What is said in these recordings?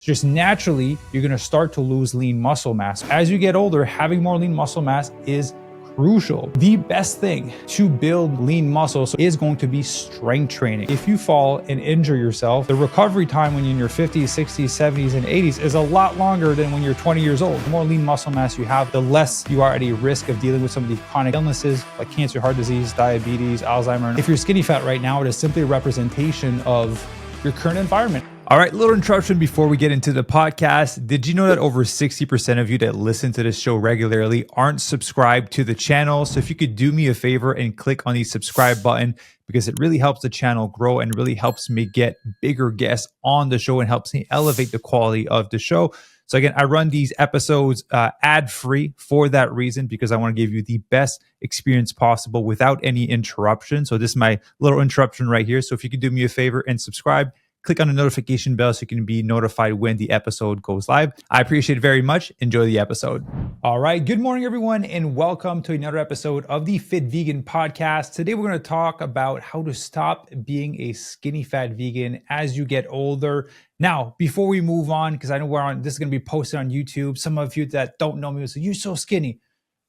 Just naturally, you're going to start to lose lean muscle mass. As you get older, having more lean muscle mass is crucial. The best thing to build lean muscle is going to be strength training. If you fall and injure yourself, the recovery time when you're in your 50s, 60s, 70s, and 80s is a lot longer than when you're 20 years old. The more lean muscle mass you have, the less you are at a risk of dealing with some of these chronic illnesses like cancer, heart disease, diabetes, Alzheimer's. If you're skinny fat right now, it is simply a representation of your current environment. All right, little interruption before we get into the podcast. Did you know that over 60% of you that listen to this show regularly aren't subscribed to the channel? So if you could do me a favor and click on the subscribe button, because it really helps the channel grow and really helps me get bigger guests on the show and helps me elevate the quality of the show. So again, I run these episodes ad-free for that reason, because I want to give you the best experience possible without any interruption. So this is my little interruption right here. So if you could do me a favor and subscribe, click on the notification bell so you can be notified when the episode goes live. I appreciate it very much. Enjoy the episode. All right. Good morning, everyone, and welcome to another episode of the Fit Vegan Podcast. Today, we're going to talk about how to stop being a skinny fat vegan as you get older. Now, before we move on, because I know this is going to be posted on YouTube. Some of you that don't know me will say, "You're so skinny."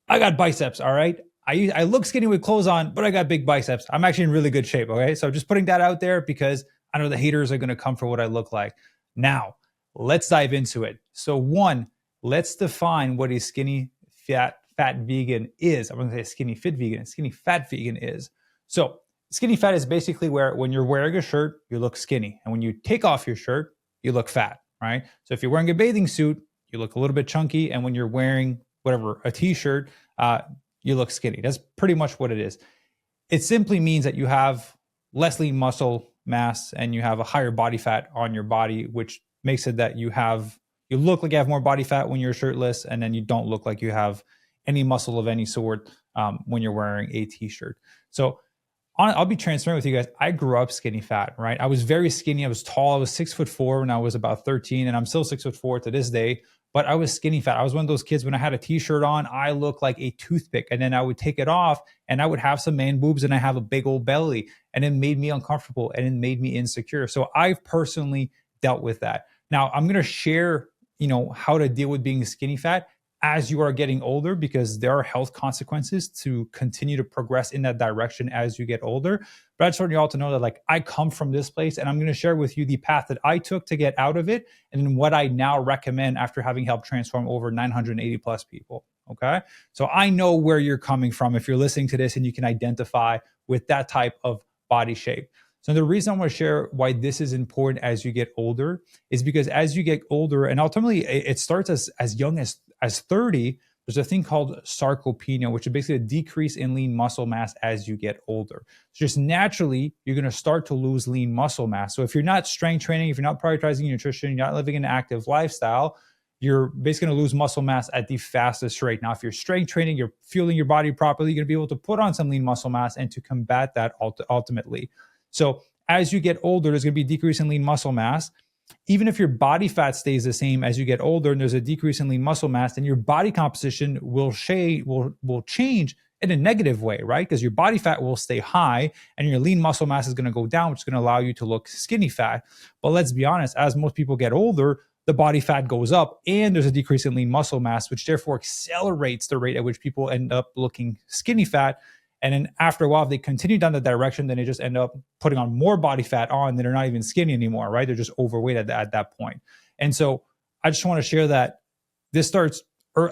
I got biceps, all right? I look skinny with clothes on, but I got big biceps. I'm actually in really good shape, okay? So just putting that out there because I know the haters are going to come for what I look like. Now, let's dive into it. So one, let's define what a skinny fat vegan is. I'm going to say skinny fit vegan. Skinny fat vegan is. So skinny fat is basically where when you're wearing a shirt, you look skinny. And when you take off your shirt, you look fat, right? So if you're wearing a bathing suit, you look a little bit chunky. And when you're wearing a t-shirt, you look skinny. That's pretty much what it is. It simply means that you have less lean muscle mass and you have a higher body fat on your body, which makes it that you look like you have more body fat when you're shirtless, and then you don't look like you have any muscle of any sort when you're wearing a t-shirt. So I'll be transparent with you guys. I grew up skinny fat, right? I was very skinny. I was tall. I was 6'4" when I was about 13, and I'm still 6'4" to this day. But I was skinny fat. I was one of those kids, when I had a t-shirt on, I looked like a toothpick. And then I would take it off and I would have some man boobs and I have a big old belly. And it made me uncomfortable and it made me insecure. So I've personally dealt with that. Now I'm going to share, how to deal with being skinny fat as you are getting older, because there are health consequences to continue to progress in that direction as you get older. But I just want you all to know that I come from this place, and I'm going to share with you the path that I took to get out of it and what I now recommend after having helped transform over 980 plus people. Okay. So I know where you're coming from if you're listening to this and you can identify with that type of body shape. So the reason I want to share why this is important as you get older is because as you get older, and ultimately it starts as young as 30, there's a thing called sarcopenia, which is basically a decrease in lean muscle mass as you get older. So just naturally, you're going to start to lose lean muscle mass. So if you're not strength training, if you're not prioritizing your nutrition, you're not living an active lifestyle, you're basically going to lose muscle mass at the fastest rate. Now, if you're strength training, you're fueling your body properly, you're going to be able to put on some lean muscle mass and to combat that ultimately. So as you get older, there's going to be a decrease in lean muscle mass. Even if your body fat stays the same as you get older and there's a decrease in lean muscle mass, then your body composition will change in a negative way, right? Because your body fat will stay high and your lean muscle mass is going to go down, which is going to allow you to look skinny fat. But let's be honest, as most people get older, the body fat goes up and there's a decrease in lean muscle mass, which therefore accelerates the rate at which people end up looking skinny fat. And then after a while, if they continue down the direction, then they just end up putting on more body fat on, then they're not even skinny anymore, right? They're just overweight at that point. And so I just want to share that this starts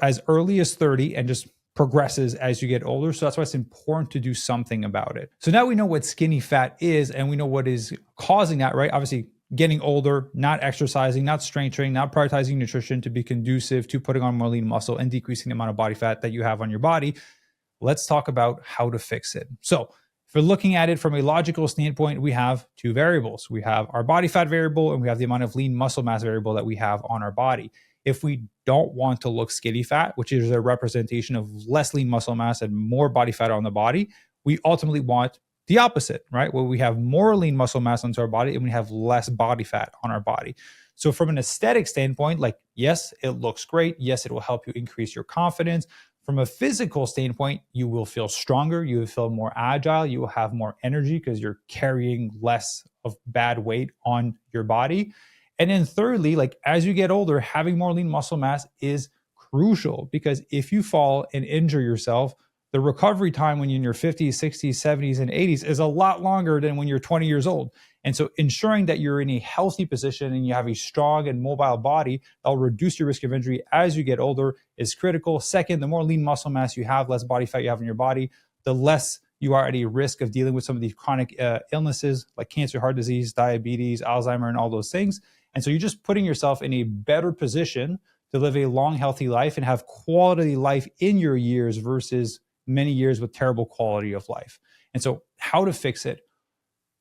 as early as 30 and just progresses as you get older. So that's why it's important to do something about it. So now we know what skinny fat is and we know what is causing that, right? Obviously, getting older, not exercising, not strength training, not prioritizing nutrition to be conducive to putting on more lean muscle and decreasing the amount of body fat that you have on your body. Let's talk about how to fix it. So if we're looking at it from a logical standpoint, we have two variables. We have our body fat variable and we have the amount of lean muscle mass variable that we have on our body. If we don't want to look skinny fat, which is a representation of less lean muscle mass and more body fat on the body, we ultimately want the opposite, right? Where we have more lean muscle mass onto our body and we have less body fat on our body. So from an aesthetic standpoint, yes, it looks great. Yes, it will help you increase your confidence. From a physical standpoint, you will feel stronger, you will feel more agile, you will have more energy because you're carrying less of bad weight on your body. And then thirdly, like as you get older, having more lean muscle mass is crucial, because if you fall and injure yourself, the recovery time when you're in your 50s, 60s, 70s, and 80s is a lot longer than when you're 20 years old. And so ensuring that you're in a healthy position and you have a strong and mobile body that'll reduce your risk of injury as you get older is critical. Second, the more lean muscle mass you have, less body fat you have in your body, the less you are at a risk of dealing with some of these chronic illnesses like cancer, heart disease, diabetes, Alzheimer, and all those things. And so you're just putting yourself in a better position to live a long, healthy life and have quality life in your years versus many years with terrible quality of life. And so how to fix it?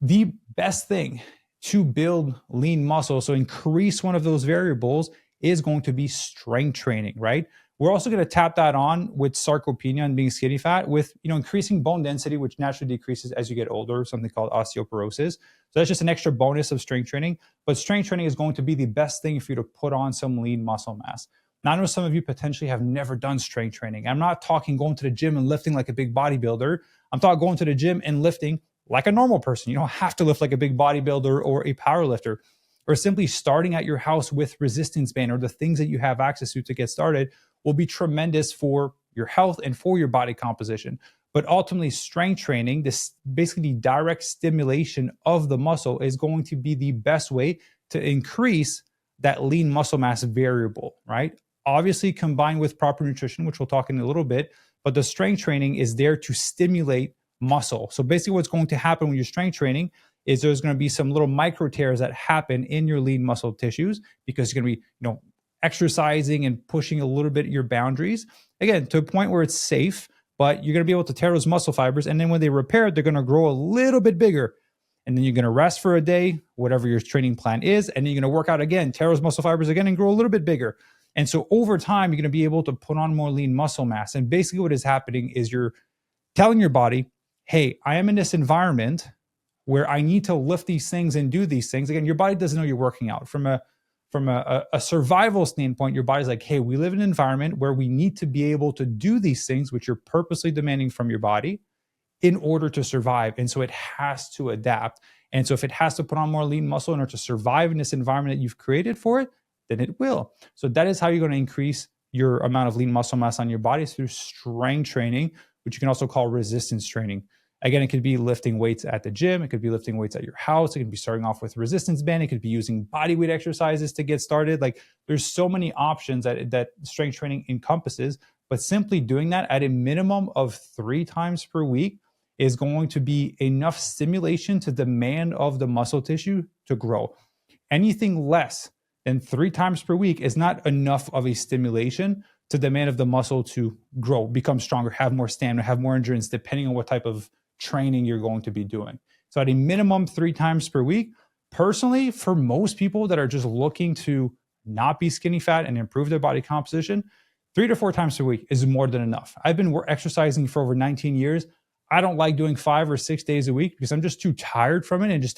The best thing to build lean muscle, so increase one of those variables, is going to be strength training, right? We're also going to tap that on with sarcopenia and being skinny fat with, increasing bone density, which naturally decreases as you get older, something called osteoporosis. So that's just an extra bonus of strength training. But strength training is going to be the best thing for you to put on some lean muscle mass. Now, I know some of you potentially have never done strength training. I'm not talking going to the gym and lifting like a big bodybuilder. I'm talking going to the gym and lifting like a normal person. You don't have to lift like a big bodybuilder or a power lifter, or simply starting at your house with resistance band or the things that you have access to get started will be tremendous for your health and for your body composition. But ultimately, strength training, this basically the direct stimulation of the muscle, is going to be the best way to increase that lean muscle mass variable, right? Obviously, combined with proper nutrition, which we'll talk in a little bit, but the strength training is there to stimulate muscle. So basically what's going to happen when you're strength training is there's going to be some little micro tears that happen in your lean muscle tissues because you're going to be, exercising and pushing a little bit your boundaries, again, to a point where it's safe, but you're going to be able to tear those muscle fibers. And then when they repair, they're going to grow a little bit bigger. And then you're going to rest for a day, whatever your training plan is. And then you're going to work out again, tear those muscle fibers again and grow a little bit bigger. And so over time, you're going to be able to put on more lean muscle mass. And basically what is happening is you're telling your body, hey, I am in this environment where I need to lift these things and do these things. Again, your body doesn't know you're working out. From a survival standpoint, your body's like, hey, we live in an environment where we need to be able to do these things, which you're purposely demanding from your body in order to survive. And so it has to adapt. And so if it has to put on more lean muscle in order to survive in this environment that you've created for it, then it will. So that is how you're going to increase your amount of lean muscle mass on your body, through strength training, which you can also call resistance training. Again, it could be lifting weights at the gym. It could be lifting weights at your house. It could be starting off with resistance band. It could be using body weight exercises to get started. Like, there's so many options that strength training encompasses, but simply doing that at a minimum of 3 times per week is going to be enough stimulation to demand of the muscle tissue to grow. Anything less than 3 times per week is not enough of a stimulation to demand of the muscle to grow, become stronger, have more stamina, have more endurance, depending on what type of training you're going to be doing. So at a minimum 3 times per week, personally, for most people that are just looking to not be skinny fat and improve their body composition, 3 to 4 times per week is more than enough. I've been exercising for over 19 years. I don't like doing 5 or 6 days a week because I'm just too tired from it and it just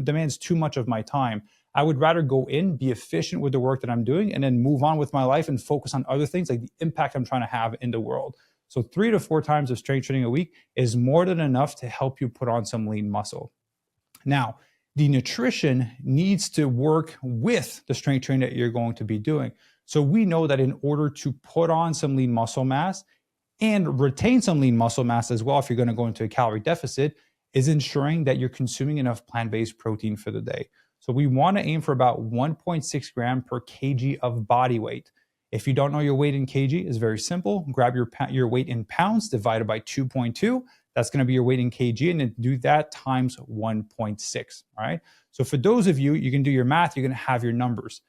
demands too much of my time. I would rather go in, be efficient with the work that I'm doing, and then move on with my life and focus on other things like the impact I'm trying to have in the world. So 3 to 4 times of strength training a week is more than enough to help you put on some lean muscle. Now, the nutrition needs to work with the strength training that you're going to be doing. So we know that in order to put on some lean muscle mass and retain some lean muscle mass as well, if you're going to go into a calorie deficit, is ensuring that you're consuming enough plant-based protein for the day. So we want to aim for about 1.6 gram per kg of body weight. If you don't know your weight in kg, it's very simple. Grab your weight in pounds divided by 2.2. That's going to be your weight in kg, and then do that times 1.6. All right. So for those of you, you can do your math. You're going to have your numbers.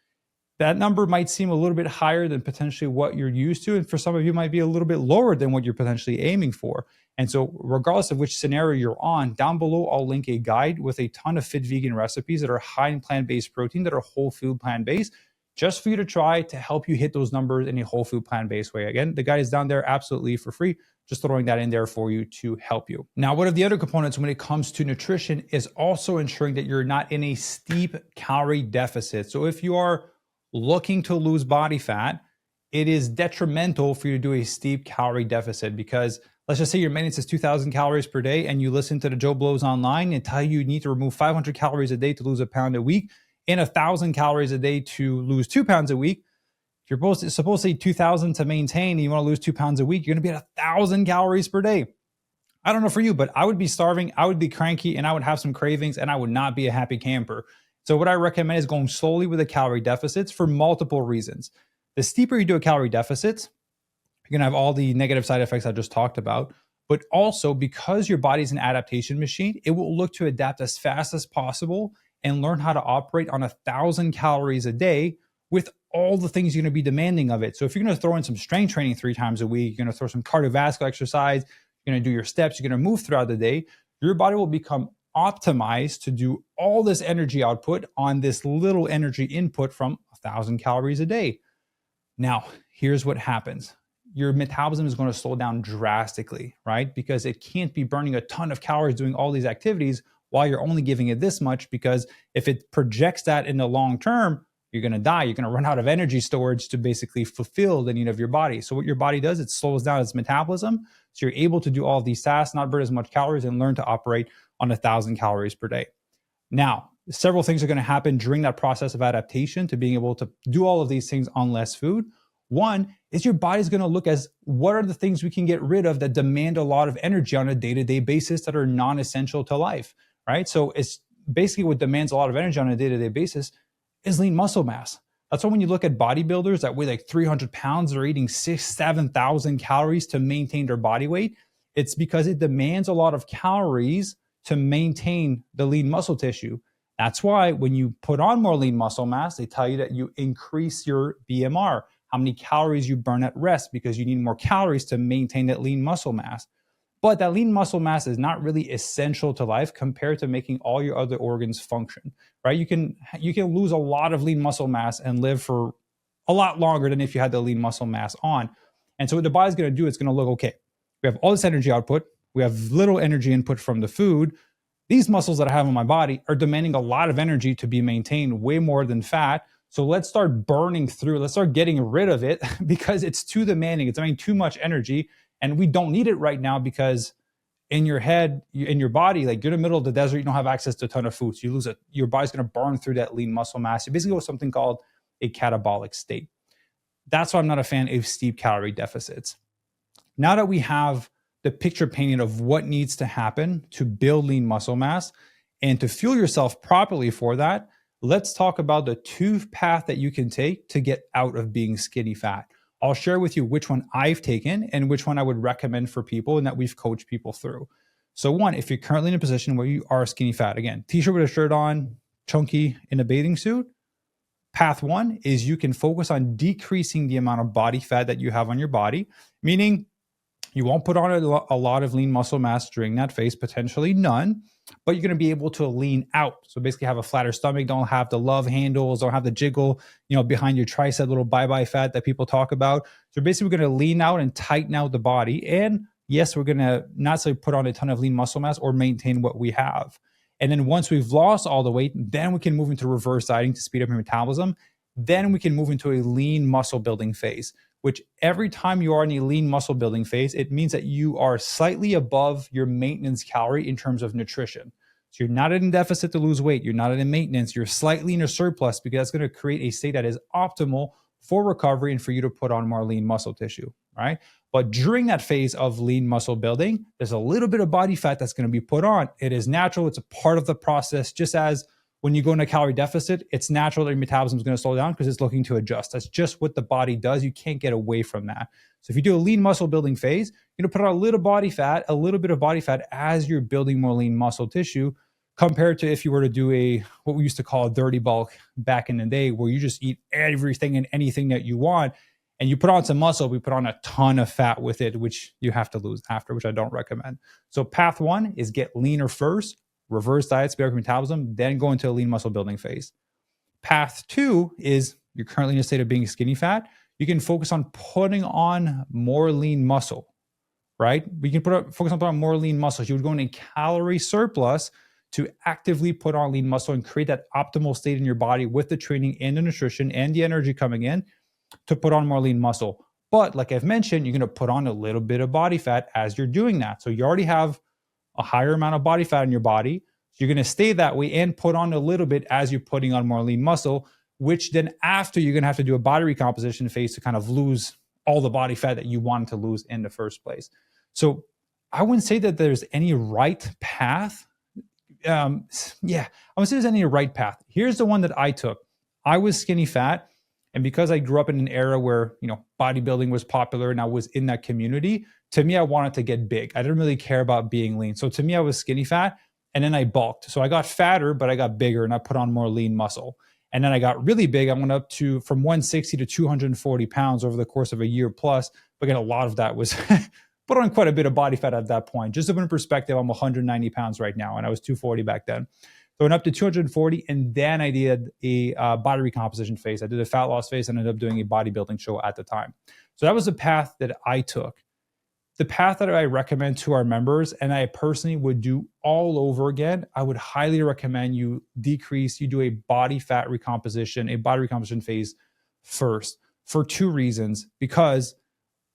That number might seem a little bit higher than potentially what you're used to. And for some of you, might be a little bit lower than what you're potentially aiming for. And so regardless of which scenario you're on, down below, I'll link a guide with a ton of fit vegan recipes that are high in plant-based protein, that are whole food plant-based, just for you to try to help you hit those numbers in a whole food plant-based way. Again, the guide is down there absolutely for free. Just throwing that in there for you to help you. Now, one of the other components when it comes to nutrition is also ensuring that you're not in a steep calorie deficit. So if you are looking to lose body fat, it is detrimental for you to do a steep calorie deficit, because let's just say your maintenance is 2,000 calories per day and you listen to the Joe Blows online and tell you need to remove 500 calories a day to lose a pound a week, in 1,000 calories a day to lose 2 pounds a week. If you're supposed to eat 2,000 to maintain and you want to lose 2 pounds a week, you're going to be at 1,000 calories per day. I don't know for you, but I would be starving, I would be cranky, and I would have some cravings, and I would not be a happy camper. So what I recommend is going slowly with the calorie deficits for multiple reasons. The steeper you do a calorie deficit, you're going to have all the negative side effects I just talked about. But also, because your body's an adaptation machine, it will look to adapt as fast as possible and learn how to operate on 1,000 calories a day with all the things you're going to be demanding of it. So if you're going to throw in some strength training 3 times a week, you're going to throw some cardiovascular exercise, you're going to do your steps, you're going to move throughout the day, your body will become optimized to do all this energy output on this little energy input from 1,000 calories a day. Now, here's what happens. Your metabolism is going to slow down drastically, right? Because it can't be burning a ton of calories doing all these activities while you're only giving it this much, because if it projects that in the long term, you're going to die. You're going to run out of energy storage to basically fulfill the need of your body. So what your body does, it slows down its metabolism. So you're able to do all of these tasks, not burn as much calories, and learn to operate on 1,000 calories per day. Now, several things are going to happen during that process of adaptation to being able to do all of these things on less food. One is your body's going to look as what are the things we can get rid of that demand a lot of energy on a day-to-day basis that are non-essential to life, right? So it's basically what demands a lot of energy on a day-to-day basis is lean muscle mass. That's why when you look at bodybuilders that weigh like 300 pounds, they're eating 7,000 calories to maintain their body weight. It's because it demands a lot of calories to maintain the lean muscle tissue. That's why when you put on more lean muscle mass, they tell you that you increase your BMR, how many calories you burn at rest, because you need more calories to maintain that lean muscle mass. But that lean muscle mass is not really essential to life compared to making all your other organs function, right? You can lose a lot of lean muscle mass and live for a lot longer than if you had the lean muscle mass on. And so what the body's going to do, it's going to look, okay, we have all this energy output, we have little energy input from the food. These muscles that I have in my body are demanding a lot of energy to be maintained, way more than fat. So let's start burning through, let's start getting rid of it because it's too demanding. It's demanding too much energy. And we don't need it right now because in your head, in your body, like you're in the middle of the desert, you don't have access to a ton of food. So you lose it. Your body's going to burn through that lean muscle mass. You basically go with something called a catabolic state. That's why I'm not a fan of steep calorie deficits. Now that we have the picture painted of what needs to happen to build lean muscle mass and to fuel yourself properly for that, let's talk about the 2 path that you can take to get out of being skinny fat. I'll share with you which one I've taken and which one I would recommend for people and that we've coached people through. So one, if you're currently in a position where you are skinny fat, again, t-shirt with a shirt on, chunky in a bathing suit, path one is you can focus on decreasing the amount of body fat that you have on your body, meaning you won't put on a lot of lean muscle mass during that phase, potentially none, but you're going to be able to lean out. So basically have a flatter stomach, don't have the love handles, don't have the jiggle, behind your tricep, little bye-bye fat that people talk about. So basically we're going to lean out and tighten out the body. And yes, we're going to not necessarily put on a ton of lean muscle mass or maintain what we have. And then once we've lost all the weight, then we can move into reverse dieting to speed up your metabolism. Then we can move into a lean muscle building phase, which every time you are in a lean muscle building phase, it means that you are slightly above your maintenance calorie in terms of nutrition. So you're not in deficit to lose weight. You're not in maintenance. You're slightly in a surplus because that's going to create a state that is optimal for recovery and for you to put on more lean muscle tissue, right? But during that phase of lean muscle building, there's a little bit of body fat that's going to be put on. It is natural. It's a part of the process, just as when you go into a calorie deficit, it's natural that your metabolism is going to slow down because it's looking to adjust. That's just what the body does. You can't get away from that. So if you do a lean muscle building phase, you're going to put on a little bit of body fat as you're building more lean muscle tissue, compared to if you were to do what we used to call a dirty bulk back in the day, where you just eat everything and anything that you want, and you put on some muscle, we put on a ton of fat with it, which you have to lose after, which I don't recommend. So path one is get leaner first, reverse diet, speed up your metabolism, then go into a lean muscle building phase. Path two is you're currently in a state of being skinny fat. You can focus on putting on more lean muscle, right? We can focus on putting on more lean muscle. You would go in a calorie surplus to actively put on lean muscle and create that optimal state in your body with the training and the nutrition and the energy coming in to put on more lean muscle. But like I've mentioned, you're going to put on a little bit of body fat as you're doing that. So you already have a higher amount of body fat in your body. So you're going to stay that way and put on a little bit as you're putting on more lean muscle, which then after you're going to have to do a body recomposition phase to kind of lose all the body fat that you wanted to lose in the first place. So I wouldn't say that there's any right path. I wouldn't say there's any right path. Here's the one that I took. I was skinny fat. And because I grew up in an era where, bodybuilding was popular and I was in that community, to me, I wanted to get big. I didn't really care about being lean. So to me, I was skinny fat and then I bulked. So I got fatter, but I got bigger and I put on more lean muscle. And then I got really big. I went up to from 160 to 240 pounds over the course of a year plus. But again, a lot of that was put on quite a bit of body fat at that point. Just to put in perspective, I'm 190 pounds right now and I was 240 back then. So I went up to 240 and then I did a body recomposition phase. I did a fat loss phase and ended up doing a bodybuilding show at the time. So that was the path that I took. The path that I recommend to our members, and I personally would do all over again, I would highly recommend you do a body fat recomposition, a body recomposition phase first for two reasons. Because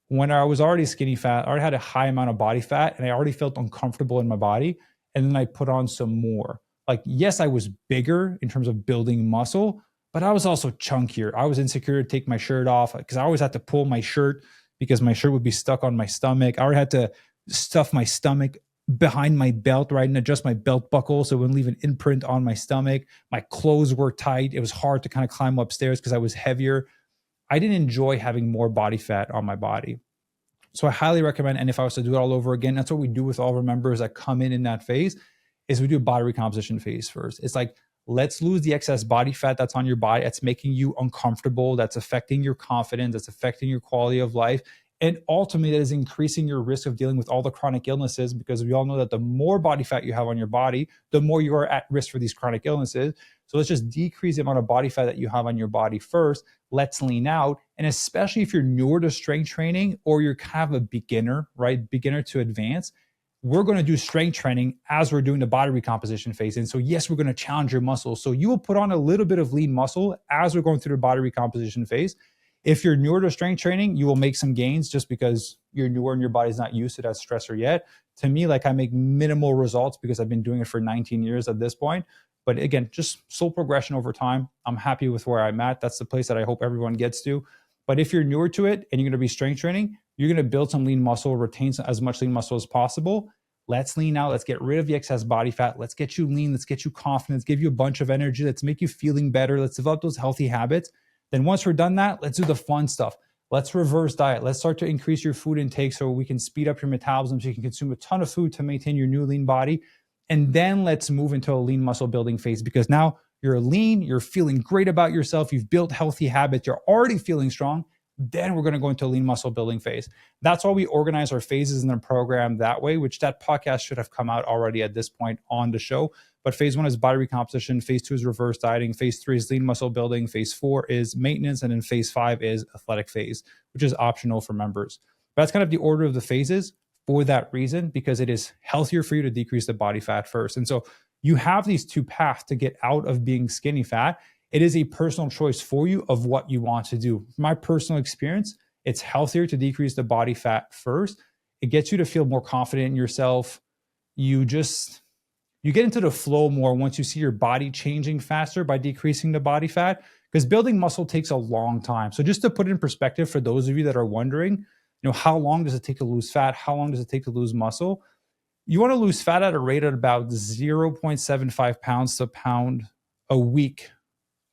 when I was already skinny fat, I already had a high amount of body fat and I already felt uncomfortable in my body. And then I put on some more. Like, yes, I was bigger in terms of building muscle, but I was also chunkier. I was insecure to take my shirt off because I always had to pull my shirt because my shirt would be stuck on my stomach. I already had to stuff my stomach behind my belt, right, and adjust my belt buckle so it wouldn't leave an imprint on my stomach. My clothes were tight. It was hard to kind of climb upstairs because I was heavier. I didn't enjoy having more body fat on my body. So I highly recommend, and if I was to do it all over again, that's what we do with all of our members that come in that phase, is we do a body recomposition phase first. It's like, let's lose the excess body fat that's on your body. That's making you uncomfortable. That's affecting your confidence. That's affecting your quality of life. And ultimately, that is increasing your risk of dealing with all the chronic illnesses, because we all know that the more body fat you have on your body, the more you are at risk for these chronic illnesses. So let's just decrease the amount of body fat that you have on your body first. Let's lean out. And especially if you're newer to strength training or you're kind of a beginner, right? Beginner to advanced, we're going to do strength training as we're doing the body recomposition phase. And so, yes, we're going to challenge your muscles. So you will put on a little bit of lean muscle as we're going through the body recomposition phase. If you're newer to strength training, you will make some gains just because you're newer and your body's not used to that stressor yet. To me, like, I make minimal results because I've been doing it for 19 years at this point. But again, just slow progression over time. I'm happy with where I'm at. That's the place that I hope everyone gets to. But if you're newer to it and you're going to be strength training, you're going to build some lean muscle, retain as much lean muscle as possible. Let's lean out. Let's get rid of the excess body fat. Let's get you lean. Let's get you confidence, give you a bunch of energy. Let's make you feeling better. Let's develop those healthy habits. Then once we're done that, let's do the fun stuff. Let's reverse diet. Let's start to increase your food intake so we can speed up your metabolism so you can consume a ton of food to maintain your new lean body. And then let's move into a lean muscle building phase, because now you're lean, you're feeling great about yourself, you've built healthy habits, you're already feeling strong. Then we're going to go into a lean muscle building phase. That's why we organize our phases in the program that way, which that podcast should have come out already at this point on the show. But phase 1 is body recomposition. Phase 2 is reverse dieting. Phase 3 is lean muscle building. Phase 4 is maintenance. And then phase 5 is athletic phase, which is optional for members. But that's kind of the order of the phases for that reason, because it is healthier for you to decrease the body fat first. And so you have these two paths to get out of being skinny fat. It is a personal choice for you of what you want to do. From my personal experience, it's healthier to decrease the body fat first. It gets you to feel more confident in yourself. You get into the flow more once you see your body changing faster by decreasing the body fat, because building muscle takes a long time. So just to put it in perspective for those of you that are wondering, how long does it take to lose fat? How long does it take to lose muscle? You want to lose fat at a rate at about 0.75 pounds to a pound a week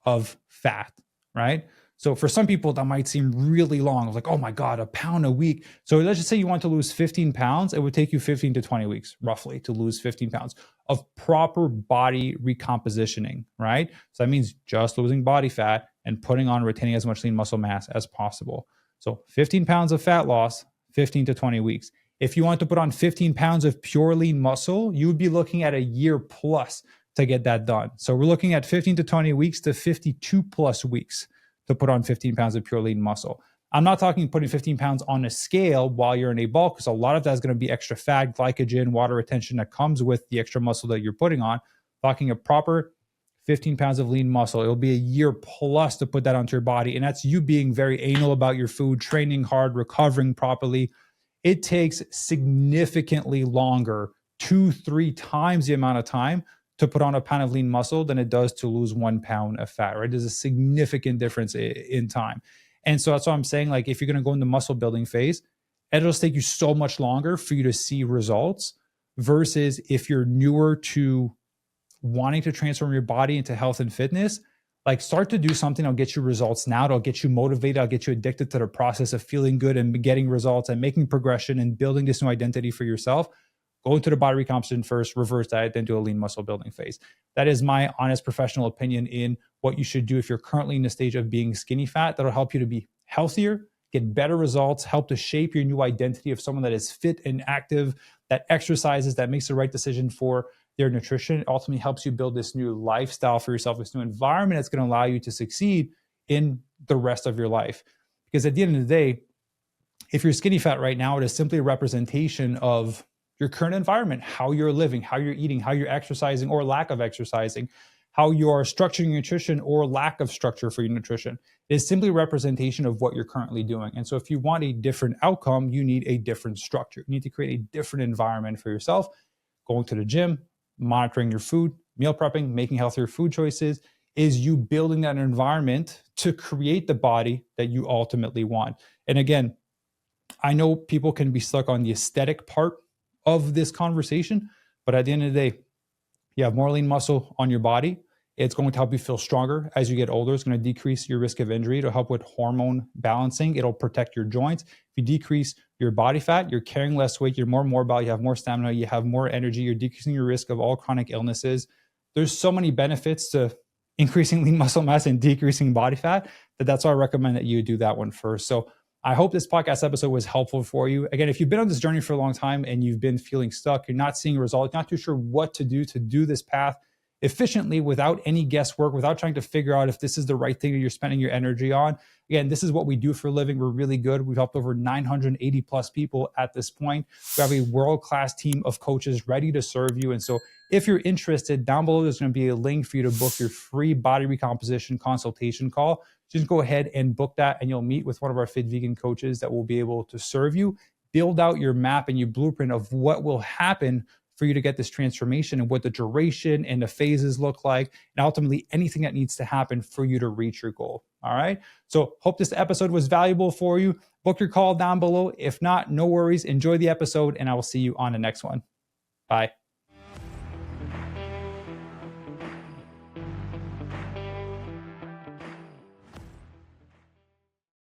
of fat, right? So for some people, that might seem really long. Like, oh my God, a pound a week. So let's just say you want to lose 15 pounds. It would take you 15 to 20 weeks, roughly, to lose 15 pounds of proper body recompositioning, right? So that means just losing body fat and retaining as much lean muscle mass as possible. So 15 pounds of fat loss, 15 to 20 weeks. If you want to put on 15 pounds of pure lean muscle, you would be looking at a year plus to get that done. So we're looking at 15 to 20 weeks to 52 plus weeks to put on 15 pounds of pure lean muscle. I'm not talking putting 15 pounds on a scale while you're in a bulk, because a lot of that is going to be extra fat, glycogen, water retention that comes with the extra muscle that you're putting on. Talking a proper 15 pounds of lean muscle. It'll be a year plus to put that onto your body. And that's you being very anal about your food, training hard, recovering properly. It takes significantly longer, 2-3 times the amount of time to put on a pound of lean muscle than it does to lose 1 pound of fat, right? There's a significant difference in time. And so that's why I'm saying, like, if you're going to go into muscle building phase, it'll just take you so much longer for you to see results versus if you're newer to wanting to transform your body into health and fitness, like start to do something that'll get you results now. It'll get you motivated. It'll get you addicted to the process of feeling good and getting results and making progression and building this new identity for yourself. Go into the body recomposition first, reverse diet, then do a lean muscle building phase. That is my honest professional opinion in what you should do if you're currently in the stage of being skinny fat. That'll help you to be healthier, get better results, help to shape your new identity of someone that is fit and active, that exercises, that makes the right decision for their nutrition. It ultimately helps you build this new lifestyle for yourself, this new environment that's going to allow you to succeed in the rest of your life. Because at the end of the day, if you're skinny fat right now, it is simply a representation of your current environment, how you're living, how you're eating, how you're exercising or lack of exercising, how you are structuring your nutrition or lack of structure for your nutrition. It is simply a representation of what you're currently doing. And so if you want a different outcome, you need a different structure. You need to create a different environment for yourself. Going to the gym, monitoring your food, meal prepping, making healthier food choices, is you building that environment to create the body that you ultimately want. And again, I know people can be stuck on the aesthetic part of this conversation, but at the end of the day, you have more lean muscle on your body. It's going to help you feel stronger as you get older. It's going to decrease your risk of injury. It'll help with hormone balancing. It'll protect your joints. If you decrease your body fat, you're carrying less weight, you're more mobile, you have more stamina, you have more energy, you're decreasing your risk of all chronic illnesses. There's so many benefits to increasing lean muscle mass and decreasing body fat that's why I recommend that you do that one first. So I hope this podcast episode was helpful for you. Again, if you've been on this journey for a long time and you've been feeling stuck, you're not seeing results, not too sure what to do this path efficiently without any guesswork, without trying to figure out if this is the right thing that you're spending your energy on. Again, this is what we do for a living. We're really good. We've helped over 980 plus people at this point. We have a world-class team of coaches ready to serve you. And so if you're interested, down below, there's going to be a link for you to book your free body recomposition consultation call. Just go ahead and book that, and you'll meet with one of our fit vegan coaches that will be able to serve you, build out your map and your blueprint of what will happen for you to get this transformation and what the duration and the phases look like, and ultimately anything that needs to happen for you to reach your goal. All right. So hope this episode was valuable for you. Book your call down below. If not, no worries. Enjoy the episode, and I will see you on the next one. Bye.